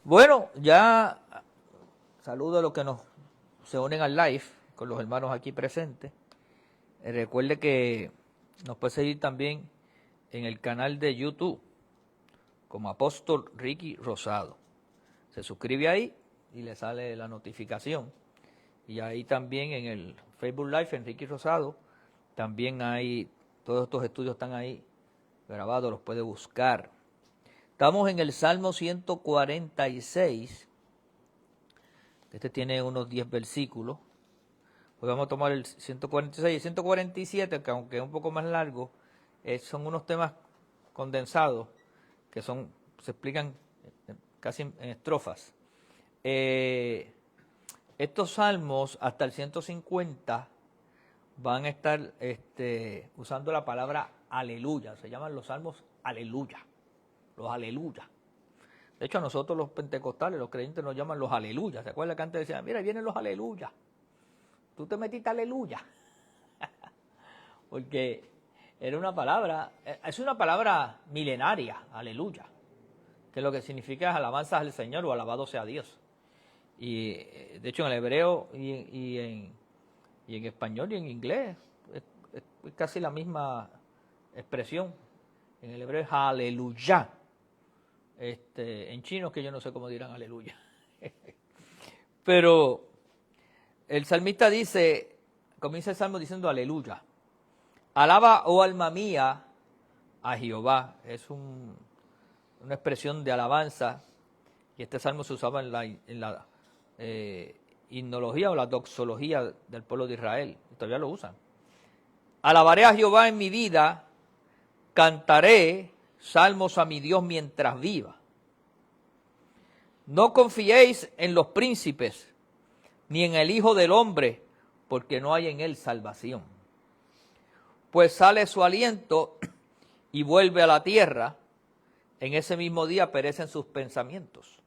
Bueno, ya saludo a los que se unen al live, con los hermanos aquí presentes. Recuerde que nos puede seguir también en el canal de YouTube como Apóstol Ricky Rosado. Se suscribe ahí y le sale la notificación. Y ahí también en el Facebook Live, en Ricky Rosado, también hay, todos estos estudios están ahí grabados, los puede buscar. Estamos en el Salmo 146, este tiene unos 10 versículos. Hoy vamos a tomar el 146 y el 147, que aunque es un poco más largo, son unos temas condensados que se explican casi en estrofas. Estos salmos hasta el 150 van a estar usando la palabra aleluya, se llaman los salmos aleluya, los aleluya. De hecho, a nosotros los pentecostales, los creyentes, nos llaman los aleluya. ¿Se acuerdan que antes decían, mira, vienen los aleluya? Tú te metiste aleluya. Porque era una palabra, es una palabra milenaria, aleluya, que lo que significa es alabanzas al Señor o alabado sea Dios. Y de hecho en el hebreo y en español y en inglés es casi la misma expresión. En el hebreo es aleluya. En chino que yo no sé cómo dirán aleluya. Pero el salmista comienza el salmo diciendo aleluya. Alaba, oh alma mía, a Jehová. Es una expresión de alabanza. Y este salmo se usaba en la himnología o la doxología del pueblo de Israel. Y todavía lo usan. Alabaré a Jehová en mi vida, cantaré salmos a mi Dios mientras viva. No confiéis en los príncipes, ni en el Hijo del Hombre, porque no hay en él salvación. Pues sale su aliento y vuelve a la tierra, en ese mismo día perecen sus pensamientos.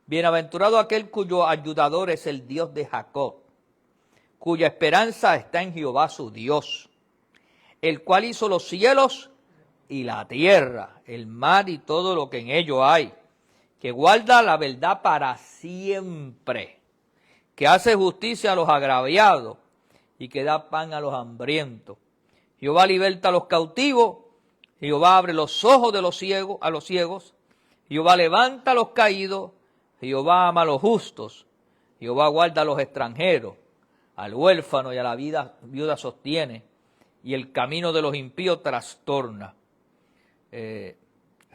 Bienaventurado aquel cuyo ayudador es el Dios de Jacob, cuya esperanza está en Jehová su Dios, el cual hizo los cielos y la tierra, el mar y todo lo que en ello hay, que guarda la verdad para siempre, que hace justicia a los agraviados y que da pan a los hambrientos. Jehová liberta a los cautivos, Jehová abre los ojos de los ciegos, a los ciegos, Jehová levanta a los caídos, Jehová ama a los justos, Jehová guarda a los extranjeros, al huérfano y a la viuda sostiene, y el camino de los impíos trastorna.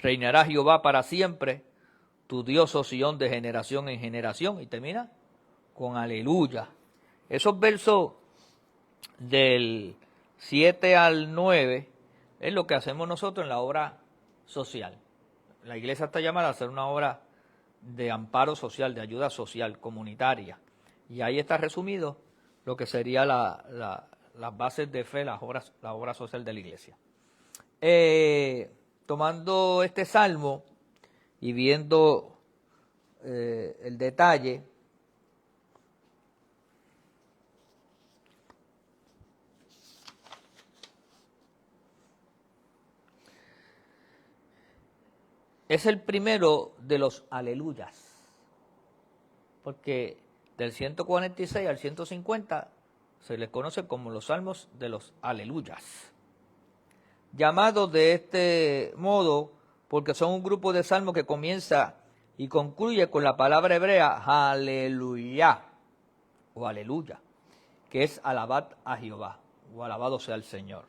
Reinará Jehová para siempre, tu Dios, oh Sión, de generación en generación. Y termina con aleluya. Esos versos del 7 al 9 es lo que hacemos nosotros en la obra social. La iglesia está llamada a hacer una obra de amparo social, de ayuda social, comunitaria. Y ahí está resumido lo que sería las bases de fe, la obra social de la iglesia. Tomando este salmo y viendo el detalle, es el primero de los aleluyas, porque del 146 al 150 se les conoce como los salmos de los aleluyas, llamados de este modo porque son un grupo de salmos que comienza y concluye con la palabra hebrea aleluya o aleluya, que es alabad a Jehová o alabado sea el Señor.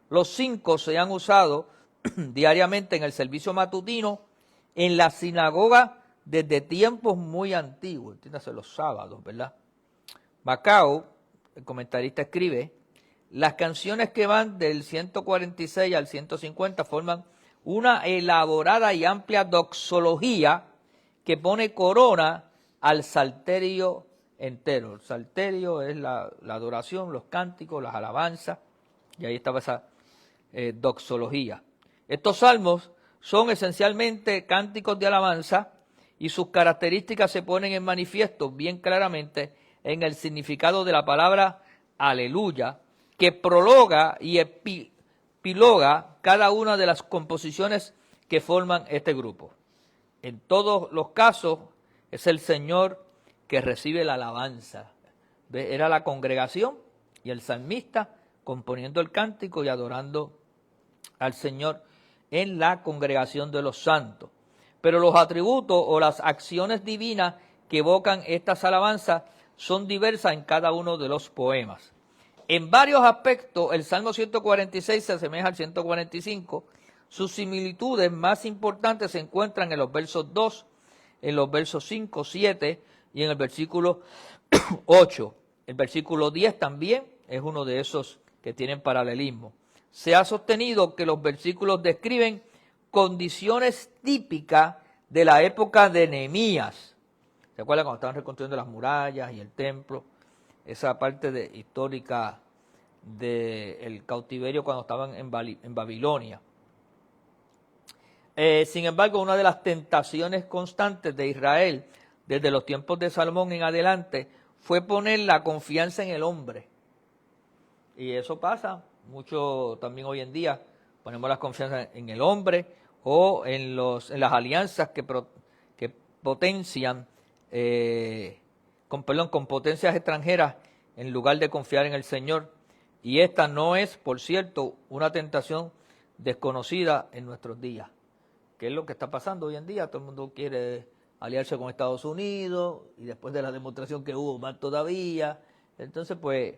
Los 5 se han usado diariamente en el servicio matutino en la sinagoga desde tiempos muy antiguos, entiéndase los sábados, ¿verdad? Macao, el comentarista, escribe: las canciones que van del 146 al 150 forman una elaborada y amplia doxología que pone corona al salterio entero. El salterio es la adoración, los cánticos, las alabanzas, y ahí estaba esa doxología. Estos salmos son esencialmente cánticos de alabanza y sus características se ponen en manifiesto bien claramente en el significado de la palabra aleluya, que prologa y epiloga cada una de las composiciones que forman este grupo. en todos los casos es el Señor que recibe la alabanza. ¿Ve? Era la congregación y el salmista componiendo el cántico y adorando al Señor en la congregación de los santos. Pero los atributos o las acciones divinas que evocan estas alabanzas son diversas en cada uno de los poemas. En varios aspectos, el Salmo 146 se asemeja al 145. Sus similitudes más importantes se encuentran en los versos 2, en los versos 5, 7 y en el versículo 8. El versículo 10 también es uno de esos que tienen paralelismo. Se ha sostenido que los versículos describen condiciones típicas de la época de Nehemías. ¿Se acuerdan cuando estaban reconstruyendo las murallas y el templo? Esa parte histórica del cautiverio cuando estaban en Babilonia. Sin embargo, una de las tentaciones constantes de Israel desde los tiempos de Salomón en adelante fue poner la confianza en el hombre. Y eso pasa mucho también hoy en día. Ponemos la confianza en el hombre o en las alianzas que potencian con potencias extranjeras en lugar de confiar en el Señor. Y esta no es, por cierto, una tentación desconocida en nuestros días. ¿Qué es lo que está pasando hoy en día? Todo el mundo quiere aliarse con Estados Unidos y después de la demostración que hubo más todavía. Entonces, pues,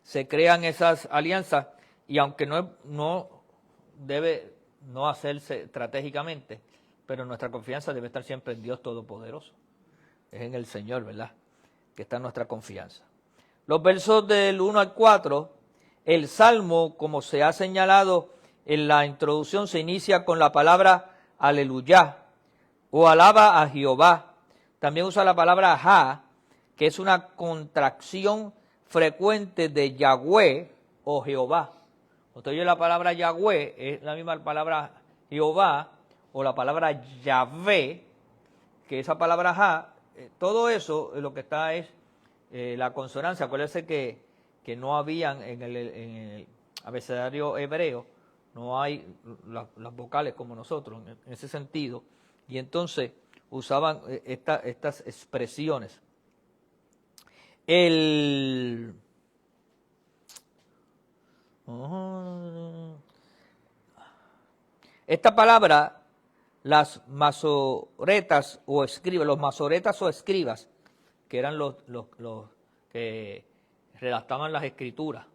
se crean esas alianzas y aunque no debe no hacerse estratégicamente, pero nuestra confianza debe estar siempre en Dios Todopoderoso. Es en el Señor, ¿verdad?, que está nuestra confianza. Los versos del 1 al 4, el Salmo, como se ha señalado en la introducción, se inicia con la palabra aleluya o alaba a Jehová. También usa la palabra ja, que es una contracción frecuente de Yahweh o Jehová. Usted oye la palabra Yahweh, es la misma palabra Jehová o la palabra Yahvé, que esa palabra ja, todo eso lo que está es la consonancia. Acuérdense que no habían en el abecedario hebreo, no hay las vocales como nosotros en ese sentido, y entonces usaban estas expresiones. Esta palabra, las masoretas o escribas, los masoretas o escribas, que eran los que redactaban las escrituras.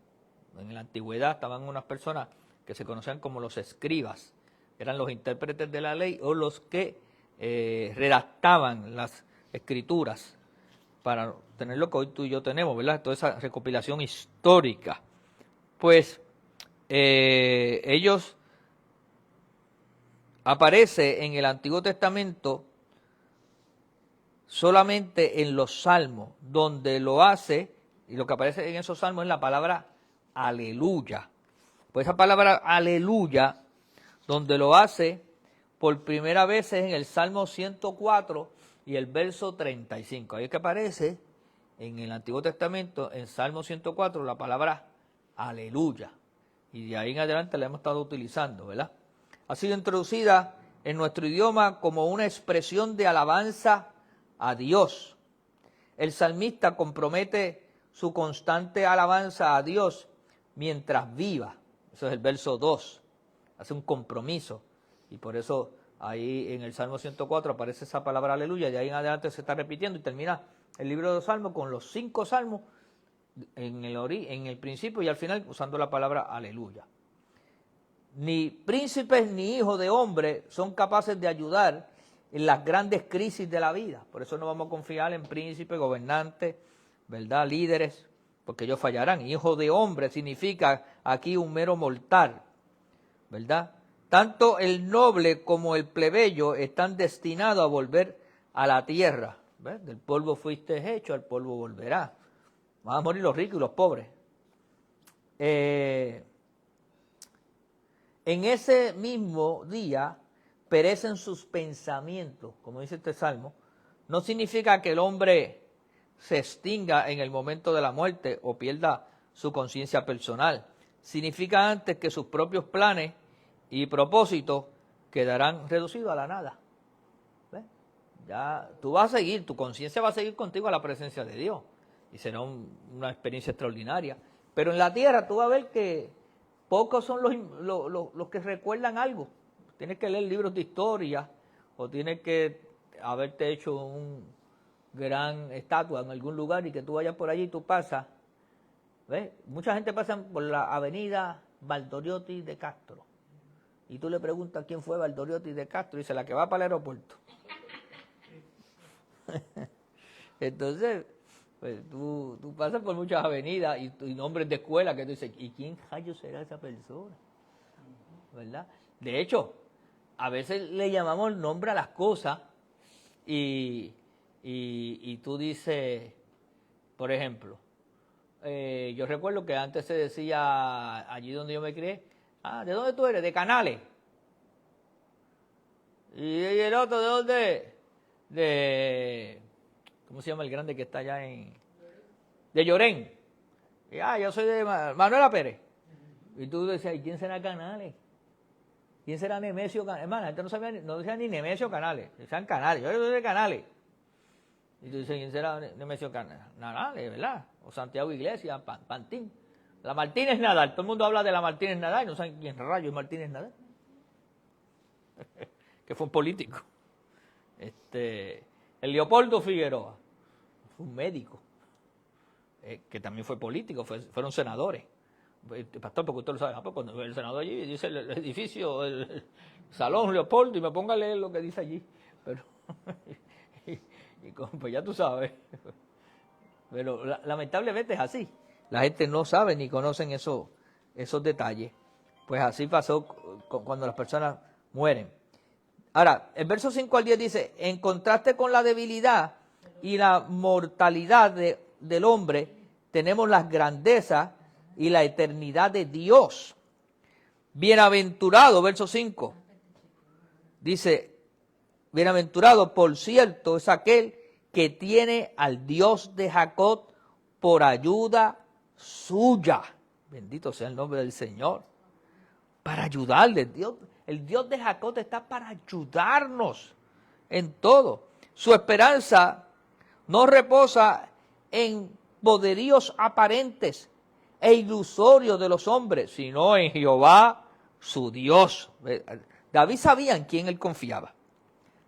En la antigüedad estaban unas personas que se conocían como los escribas, eran los intérpretes de la ley o los que redactaban las escrituras para tener lo que hoy tú y yo tenemos, ¿verdad? Toda esa recopilación histórica. Pues ellos aparecen en el Antiguo Testamento solamente en los salmos, donde lo hace, y lo que aparece en esos salmos es la palabra aleluya. Pues esa palabra aleluya, donde lo hace por primera vez es en el Salmo 104 y el verso 35. Ahí es que aparece en el Antiguo Testamento, en Salmo 104, la palabra aleluya. Y de ahí en adelante la hemos estado utilizando, ¿verdad? Ha sido introducida en nuestro idioma como una expresión de alabanza a Dios. El salmista compromete su constante alabanza a Dios mientras viva. Eso es el verso 2. Hace un compromiso. Y por eso ahí en el Salmo 104 aparece esa palabra aleluya. Y ahí en adelante se está repitiendo y termina el libro de los Salmos con los 5 salmos en el principio y al final usando la palabra aleluya. Ni príncipes ni hijos de hombre son capaces de ayudar en las grandes crisis de la vida. Por eso no vamos a confiar en príncipes, gobernantes, ¿verdad?, líderes, porque ellos fallarán. Hijo de hombre significa aquí un mero mortal, ¿verdad? Tanto el noble como el plebeyo están destinados a volver a la tierra. ¿Ves? Del polvo fuiste hecho, al polvo volverá. Van a morir los ricos y los pobres. En ese mismo día perecen sus pensamientos, como dice este salmo. No significa que el hombre se extinga en el momento de la muerte o pierda su conciencia personal. Significa antes que sus propios planes y propósitos quedarán reducidos a la nada. ¿Ves? Ya tú vas a seguir, tu conciencia va a seguir contigo a la presencia de Dios. Y será una experiencia extraordinaria. Pero en la tierra tú vas a ver que pocos son los que recuerdan algo. Tienes que leer libros de historia o tienes que haberte hecho un gran estatua en algún lugar y que tú vayas por allí y tú pasas. ¿Ves? Mucha gente pasa por la avenida Valdoriotti de Castro. Y tú le preguntas quién fue Valdoriotti de Castro y dice la que va para el aeropuerto. Entonces, pues tú pasas por muchas avenidas y nombres de escuela que tú dices, ¿y quién rayos será esa persona? ¿Verdad? De hecho, a veces le llamamos nombre a las cosas y tú dices, por ejemplo, yo recuerdo que antes se decía, allí donde yo me crié, ¿de dónde tú eres? De Canales. Y el otro, ¿de dónde? De, ¿cómo se llama el grande que está allá de Llorén? Y, yo soy de Manuela Pérez. Y tú decías, ¿y quién será Canales? ¿Quién será Nemesio Canales? Hermano, la gente no sabía, no decía ni Nemesio Canales, decían Canales, yo soy de Canales. Y tú dices, ¿quién será Nemesio Canales, verdad? O Santiago Iglesias, Pantín. La Martínez Nadal, todo el mundo habla de la Martínez Nadal y no saben quién rayo es Martínez Nadal. Que fue un político. El Leopoldo Figueroa, fue un médico, que también fue político, fueron senadores. Pastor, porque usted lo sabe, pues cuando el senador allí dice el edificio, el Salón Leopoldo, y me ponga a leer lo que dice allí. Pero, pues ya tú sabes. Pero lamentablemente es así. La gente no sabe ni conocen esos detalles. Pues así pasó cuando las personas mueren. Ahora, el verso 5 al 10 dice, en contraste con la debilidad y la mortalidad del hombre, tenemos las grandezas y la eternidad de Dios. Bienaventurado, verso 5, dice, bienaventurado, por cierto, es aquel que tiene al Dios de Jacob por ayuda suya. Bendito sea el nombre del Señor. Para ayudarle, el Dios de Jacob está para ayudarnos en todo. Su esperanza no reposa en poderíos aparentes e ilusorios de los hombres, sino en Jehová, su Dios. David sabía en quién él confiaba.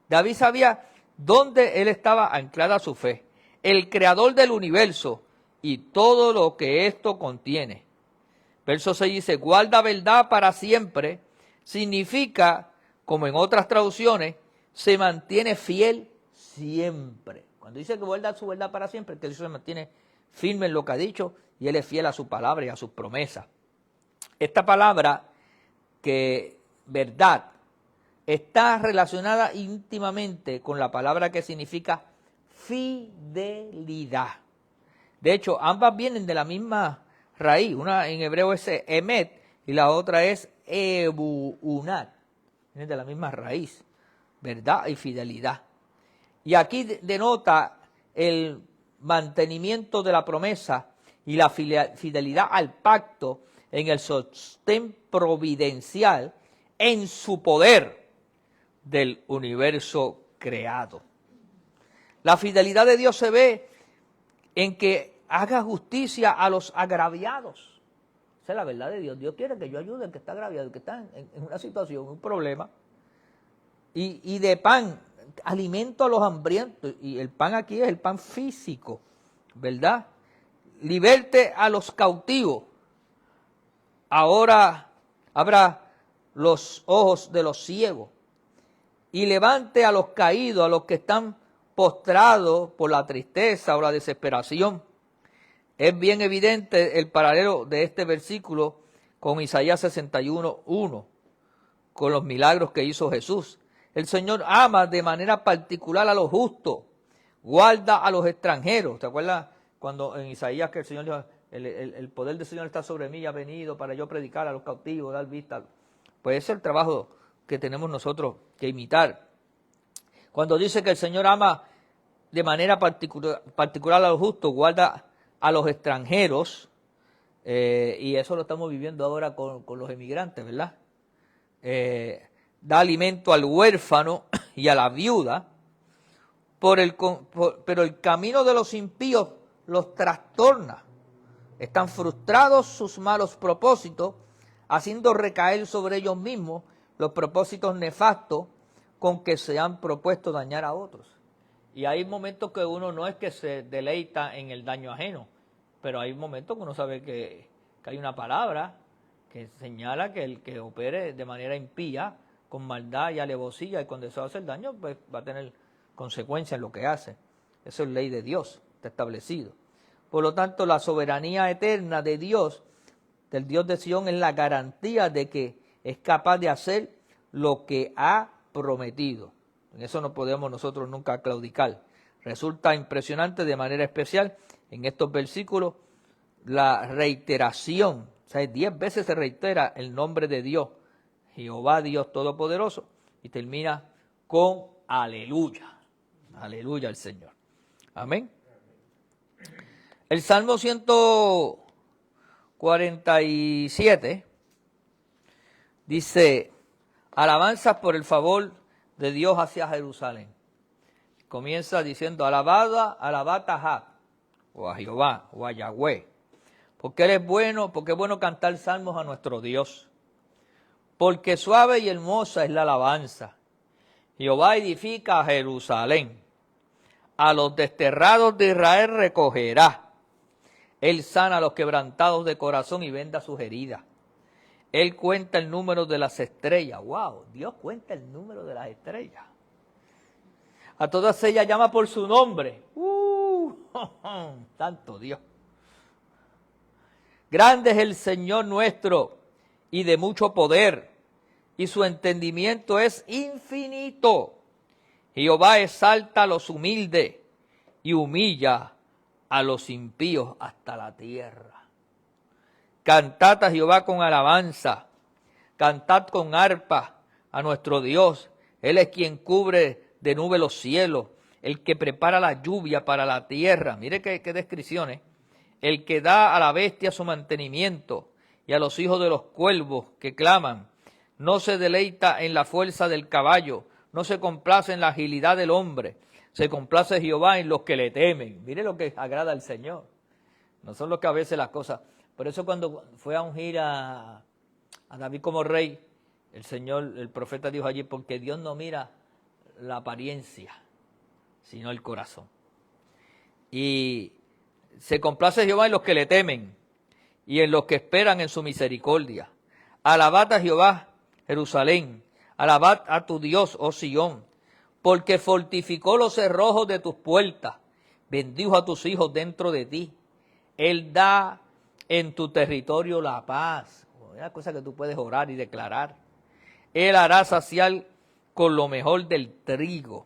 David sabía dónde él estaba anclada su fe. El creador del universo y todo lo que esto contiene. Verso 6 dice, guarda verdad para siempre, significa, como en otras traducciones, se mantiene fiel siempre. Cuando dice que guarda su verdad para siempre, que Dios se mantiene firme en lo que ha dicho y él es fiel a su palabra y a sus promesas. Esta palabra, que verdad, está relacionada íntimamente con la palabra que significa fidelidad. De hecho, ambas vienen de la misma raíz. Una en hebreo es emet y la otra es ebunat. Vienen de la misma raíz, verdad y fidelidad. Y aquí denota el mantenimiento de la promesa y la fidelidad al pacto en el sostén providencial en su poder del universo creado. La fidelidad de Dios se ve en que haga justicia a los agraviados. Esa es la verdad de Dios. Dios quiere que yo ayude al que está agraviado, que está en una situación, un problema. Y de pan, alimento a los hambrientos. Y el pan aquí es el pan físico, ¿verdad? Liberte a los cautivos. Ahora abra los ojos de los ciegos. Y levante a los caídos, a los que están postrados por la tristeza o la desesperación. Es bien evidente el paralelo de este versículo con Isaías 61:1, con los milagros que hizo Jesús. El Señor ama de manera particular a los justos, guarda a los extranjeros. ¿Te acuerdas cuando en Isaías que el Señor dijo, el poder del Señor está sobre mí, ha venido para yo predicar a los cautivos, dar vista? Pues ese es el trabajo que tenemos nosotros que imitar. Cuando dice que el Señor ama de manera particular a los justos, guarda a los extranjeros, y eso lo estamos viviendo ahora con los emigrantes, ¿verdad? Da alimento al huérfano y a la viuda, pero el camino de los impíos los trastorna. Están frustrados sus malos propósitos, haciendo recaer sobre ellos mismos los propósitos nefastos con que se han propuesto dañar a otros. Y hay momentos que uno no es que se deleita en el daño ajeno, pero hay momentos que uno sabe que hay una palabra que señala que el que opere de manera impía, con maldad y alevosía, y con deseo de hacer daño, pues va a tener consecuencias en lo que hace. Eso es ley de Dios, está establecido. Por lo tanto, la soberanía eterna de Dios, del Dios de Sion, es la garantía de que es capaz de hacer lo que ha prometido. En eso no podemos nosotros nunca claudicar. Resulta impresionante de manera especial en estos versículos la reiteración. O sea, 10 veces se reitera el nombre de Dios, Jehová Dios Todopoderoso, y termina con aleluya. Aleluya al Señor. Amén. El Salmo 147 dice, alabanzas por el favor de Dios hacia Jerusalén. Comienza diciendo, alabad a Jah, o a Jehová, o a Yahweh, porque Él es bueno, porque es bueno cantar salmos a nuestro Dios, porque suave y hermosa es la alabanza. Jehová edifica a Jerusalén, a los desterrados de Israel recogerá. Él sana a los quebrantados de corazón y venda sus heridas. Él cuenta el número de las estrellas. ¡Wow! Dios cuenta el número de las estrellas. A todas ellas llama por su nombre. Santo Dios. Grande es el Señor nuestro y de mucho poder, y su entendimiento es infinito. Jehová exalta a los humildes y humilla a los impíos hasta la tierra. Cantad a Jehová con alabanza, cantad con arpa a nuestro Dios. Él es quien cubre de nube los cielos, el que prepara la lluvia para la tierra. Mire qué descripciones. El que da a la bestia su mantenimiento y a los hijos de los cuervos que claman. No se deleita en la fuerza del caballo, no se complace en la agilidad del hombre. Se complace Jehová en los que le temen. Mire lo que agrada al Señor. No son los que a veces las cosas. Por eso cuando fue a ungir a David como rey, el Señor, el profeta dijo allí, porque Dios no mira la apariencia, sino el corazón. Y se complace Jehová en los que le temen y en los que esperan en su misericordia. Alabad a Jehová, Jerusalén. Alabad a tu Dios, oh Sión, porque fortificó los cerrojos de tus puertas, bendijo a tus hijos dentro de ti. Él da en tu territorio la paz. Una cosa que tú puedes orar y declarar. Él hará saciar con lo mejor del trigo.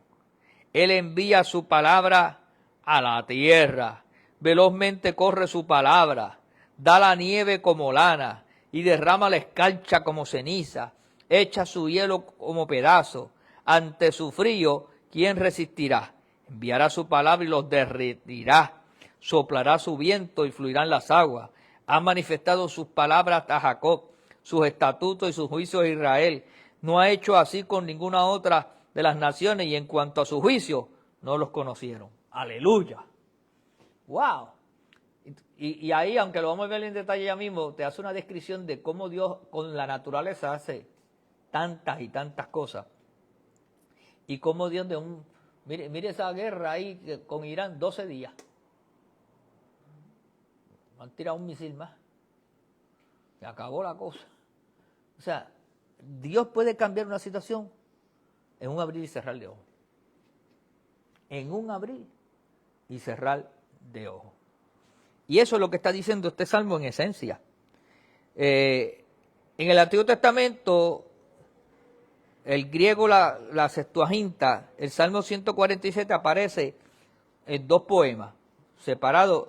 Él envía su palabra a la tierra. Velozmente corre su palabra. Da la nieve como lana y derrama la escarcha como ceniza. Echa su hielo como pedazo. Ante su frío, ¿quién resistirá? Enviará su palabra y los derretirá. Soplará su viento y fluirán las aguas. Ha manifestado sus palabras a Jacob, sus estatutos y sus juicios a Israel. No ha hecho así con ninguna otra de las naciones, y en cuanto a su juicio, no los conocieron. ¡Aleluya! ¡Wow! Y ahí, aunque lo vamos a ver en detalle ya mismo, te hace una descripción de cómo Dios con la naturaleza hace tantas y tantas cosas. Y cómo Dios de un... Mire esa guerra ahí con Irán, 12 días. Han tirado un misil más. Se acabó la cosa. O sea, Dios puede cambiar una situación en un abrir y cerrar de ojos. En un abrir y cerrar de ojos. Y eso es lo que está diciendo este salmo en esencia. En el Antiguo Testamento, el griego, la Septuaginta, el Salmo 147 aparece en 2 poemas, separados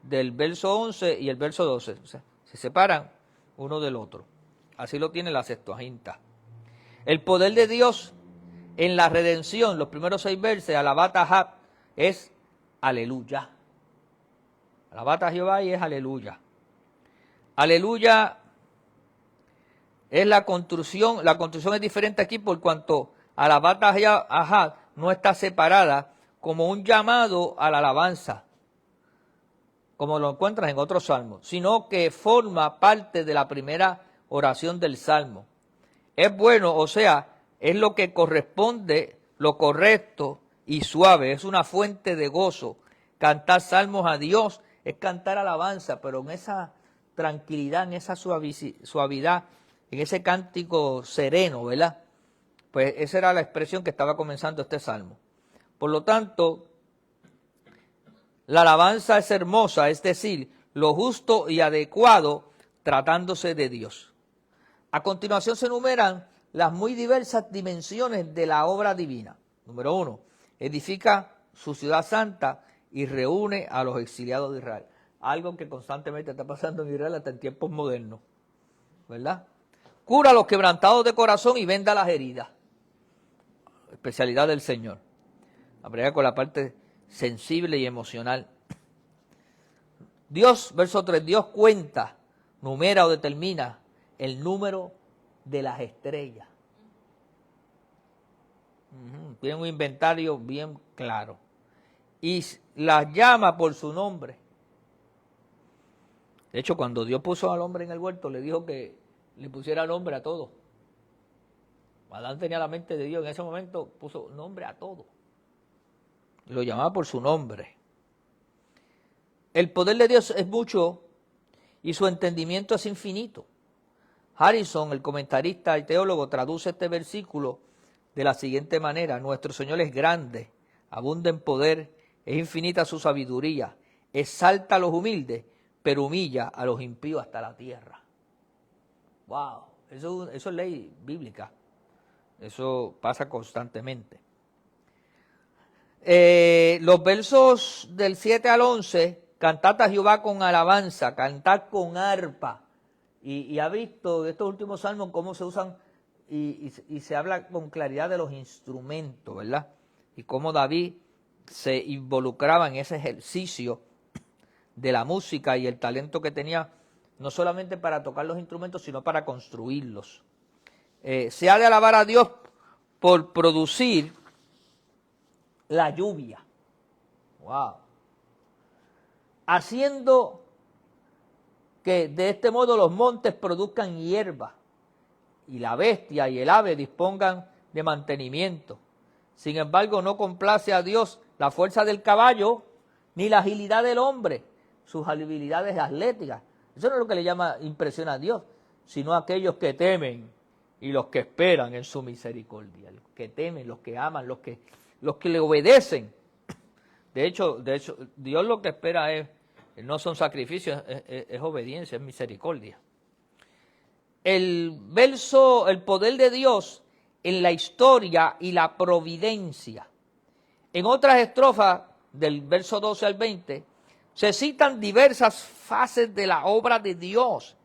del verso 11 y el verso 12. O sea, se separan uno del otro. Así lo tiene la Septuaginta. El poder de Dios en la redención, los primeros 6 versos, alabad a Jah, es aleluya. Alabad a Jehová y es aleluya. Aleluya es la construcción es diferente aquí por cuanto alabad a Jah no está separada como un llamado a la alabanza, como lo encuentras en otros salmos, sino que forma parte de la primera oración del salmo. Es bueno, o sea, es lo que corresponde, lo correcto y suave, es una fuente de gozo. Cantar salmos a Dios es cantar alabanza, pero en esa tranquilidad, en esa suavidad, en ese cántico sereno, ¿verdad? Pues esa era la expresión que estaba comenzando este salmo. Por lo tanto, la alabanza es hermosa, es decir, lo justo y adecuado tratándose de Dios. A continuación se enumeran las muy diversas dimensiones de la obra divina. Número 1, edifica su ciudad santa y reúne a los exiliados de Israel. Algo que constantemente está pasando en Israel hasta en tiempos modernos, ¿verdad? Cura a los quebrantados de corazón y venda las heridas. Especialidad del Señor. Aprende con la parte sensible y emocional. Dios, verso 3, Dios cuenta, numera o determina el número de las estrellas. Tiene un inventario bien claro. Y las llama por su nombre. De hecho, cuando Dios puso al hombre en el huerto, le dijo que le pusiera nombre a todo. Adán tenía la mente de Dios, en ese momento puso nombre a todo. Lo llamaba por su nombre. El poder de Dios es mucho y su entendimiento es infinito. Harrison, el comentarista y teólogo, traduce este versículo de la siguiente manera: nuestro Señor es grande, abunda en poder, es infinita su sabiduría, exalta a los humildes, pero humilla a los impíos hasta la tierra. ¡Wow! Eso es ley bíblica. Eso pasa constantemente. Los versos del 7 al 11, cantad a Jehová con alabanza, cantad con arpa. Y ha visto de estos últimos salmos cómo se usan y se habla con claridad de los instrumentos, ¿verdad? Y cómo David se involucraba en ese ejercicio de la música y el talento que tenía, no solamente para tocar los instrumentos, sino para construirlos. Se ha de alabar a Dios por producir la lluvia. ¡Wow! Haciendo que de este modo los montes produzcan hierba y la bestia y el ave dispongan de mantenimiento. Sin embargo, no complace a Dios la fuerza del caballo ni la agilidad del hombre, sus habilidades atléticas. Eso no es lo que le llama impresión a Dios, sino a aquellos que temen y los que esperan en su misericordia. Los que temen, los que aman, los que le obedecen. De hecho, Dios lo que espera no son sacrificios, es obediencia, es misericordia. El poder de Dios en la historia y la providencia. En otras estrofas del verso 12 al 20, se citan diversas fases de la obra de Dios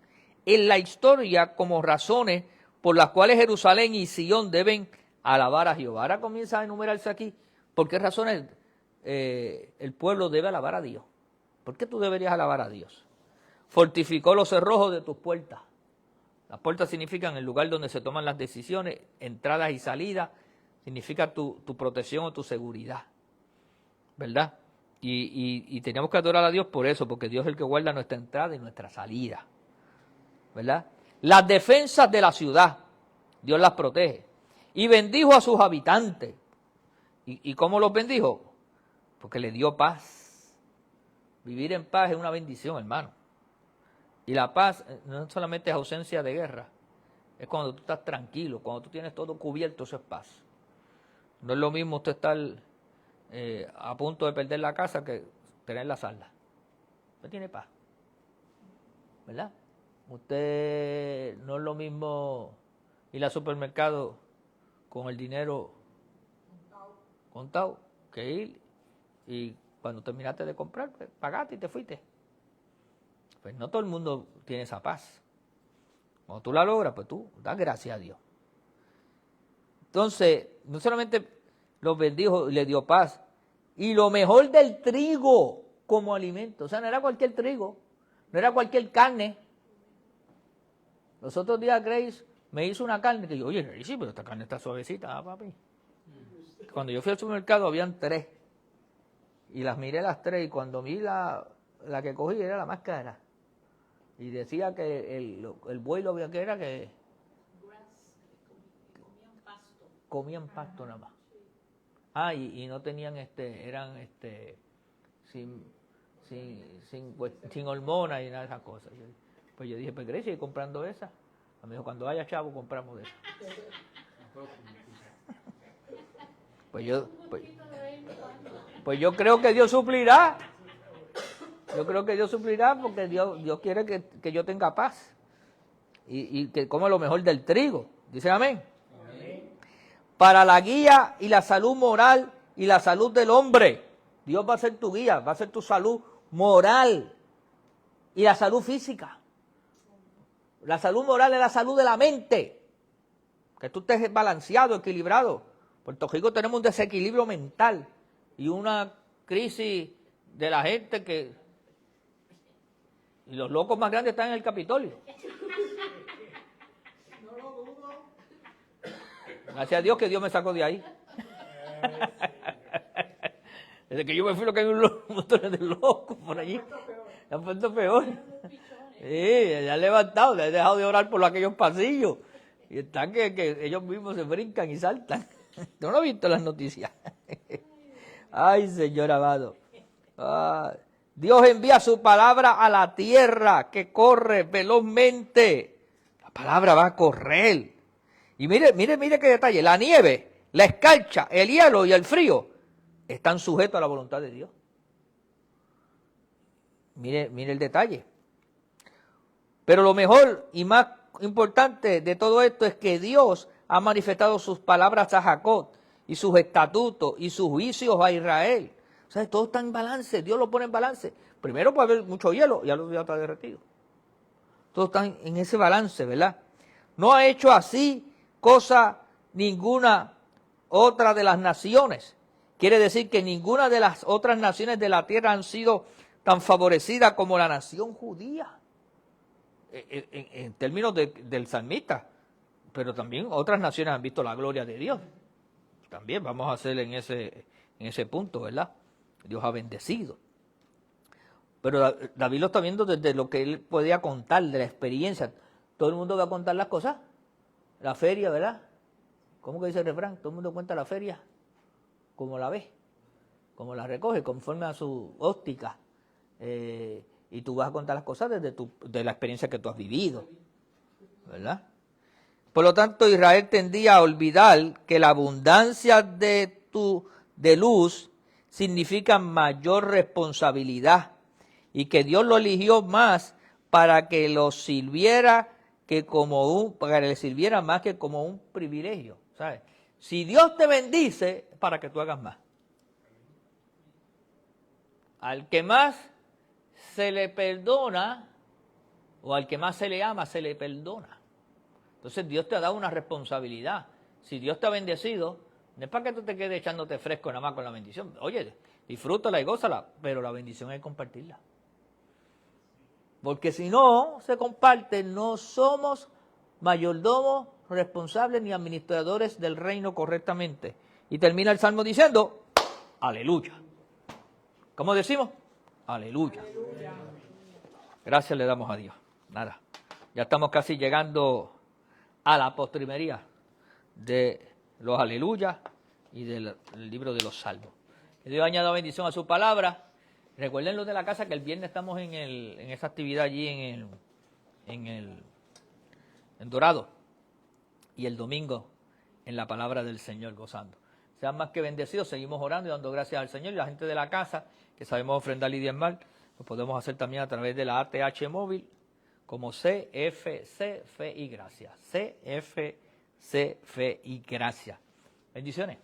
en la historia como razones por las cuales Jerusalén y Sion deben alabar a Jehová. Ahora comienza a enumerarse aquí por qué razones el pueblo debe alabar a Dios. ¿Por qué tú deberías alabar a Dios? Fortificó los cerrojos de tus puertas. Las puertas significan el lugar donde se toman las decisiones, entradas y salidas, significa tu protección o tu seguridad, ¿verdad? Y tenemos que adorar a Dios por eso, porque Dios es el que guarda nuestra entrada y nuestra salida, ¿verdad? Las defensas de la ciudad, Dios las protege. Y bendijo a sus habitantes. ¿Y cómo los bendijo? Porque le dio paz. Vivir en paz es una bendición, hermano. Y la paz no solamente es ausencia de guerra, es cuando tú estás tranquilo, cuando tú tienes todo cubierto, eso es paz. No es lo mismo usted estar a punto de perder la casa que tener la salda. Usted tiene paz, ¿verdad? Usted no es lo mismo ir al supermercado con el dinero contado que ir y cuando terminaste de comprar, pues, pagaste y te fuiste. Pues no todo el mundo tiene esa paz. Cuando tú la logras, pues tú das gracias a Dios. Entonces, no solamente los bendijo y le dio paz, y lo mejor del trigo como alimento. O sea, no era cualquier trigo, no era cualquier carne. Los otros días Grace me hizo una carne que yo, oye, Grace, pero esta carne está suavecita, papi. Cuando yo fui al supermercado habían 3. Y las miré las tres y cuando vi la que cogí era la más cara. Y decía que el buey lo que era que comían pasto nada más. Ah, y no tenían eran sin hormonas y nada de esas cosas. Pues yo dije, pues Grecia, y comprando esas. Me dijo, cuando haya chavo compramos de esas. Pues yo creo que Dios suplirá. Yo creo que Dios suplirá porque Dios quiere que yo tenga paz. Y que coma lo mejor del trigo. Dice amén. Para la guía y la salud moral y la salud del hombre. Dios va a ser tu guía, va a ser tu salud moral y la salud física. La salud moral es la salud de la mente. Que tú estés balanceado, equilibrado. En Puerto Rico tenemos un desequilibrio mental y una crisis de la gente que... Y los locos más grandes están en el Capitolio. Gracias a Dios que Dios me sacó de ahí. Desde que yo me fui, lo que hay un montón de locos por allí. Se han puesto peor. Sí, ya han levantado, ya han dejado de orar por aquellos pasillos. Y están que ellos mismos se brincan y saltan. ¿No lo he visto en las noticias? Ay, Señor amado. Dios envía su palabra a la tierra que corre velozmente. La palabra va a correr. Y mire qué detalle. La nieve, la escarcha, el hielo y el frío están sujetos a la voluntad de Dios. Mire el detalle. Pero lo mejor y más importante de todo esto es que Dios ha manifestado sus palabras a Jacob y sus estatutos y sus juicios a Israel. O sea, todo está en balance, Dios lo pone en balance. Primero puede haber mucho hielo y al otro día está derretido. Todo está en ese balance, ¿verdad? No ha hecho así cosa ninguna otra de las naciones. Quiere decir que ninguna de las otras naciones de la tierra han sido tan favorecidas como la nación judía. En términos del salmista. Pero también otras naciones han visto la gloria de Dios. También vamos a hacer en ese punto, ¿verdad? Dios ha bendecido. Pero David lo está viendo desde lo que él podía contar, de la experiencia. Todo el mundo va a contar las cosas. La feria, ¿verdad? ¿Cómo que dice el refrán? Todo el mundo cuenta la feria como la ve, como la recoge, conforme a su óptica. Y tú vas a contar las cosas de la experiencia que tú has vivido, ¿verdad? Por lo tanto, Israel tendía a olvidar que la abundancia de luz significa mayor responsabilidad y que Dios lo eligió más para que lo sirviera para que le sirviera más que como un privilegio, ¿sabes? Si Dios te bendice, para que tú hagas más. Al que más se le perdona, o al que más se le ama, se le perdona. Entonces Dios te ha dado una responsabilidad. Si Dios te ha bendecido, no es para que tú te quedes echándote fresco nada más con la bendición. Oye, disfrútala y gózala, pero la bendición hay que compartirla. Porque si no se comparte, no somos mayordomos responsables ni administradores del reino correctamente. Y termina el Salmo diciendo, aleluya. ¿Cómo decimos? Aleluya. Gracias le damos a Dios. Nada, ya estamos casi llegando a la postrimería de los aleluyas y del libro de los salmos. Que Dios añada bendición a su palabra. Recuerden los de la casa que el viernes estamos en esa actividad allí en Dorado. Y el domingo en la palabra del Señor gozando. Sean más que bendecidos, seguimos orando y dando gracias al Señor. Y la gente de la casa, que sabemos ofrendar y diezmar, lo podemos hacer también a través de la ATH móvil, como CFC Fe y Gracia. CFC Fe y Gracia. Bendiciones.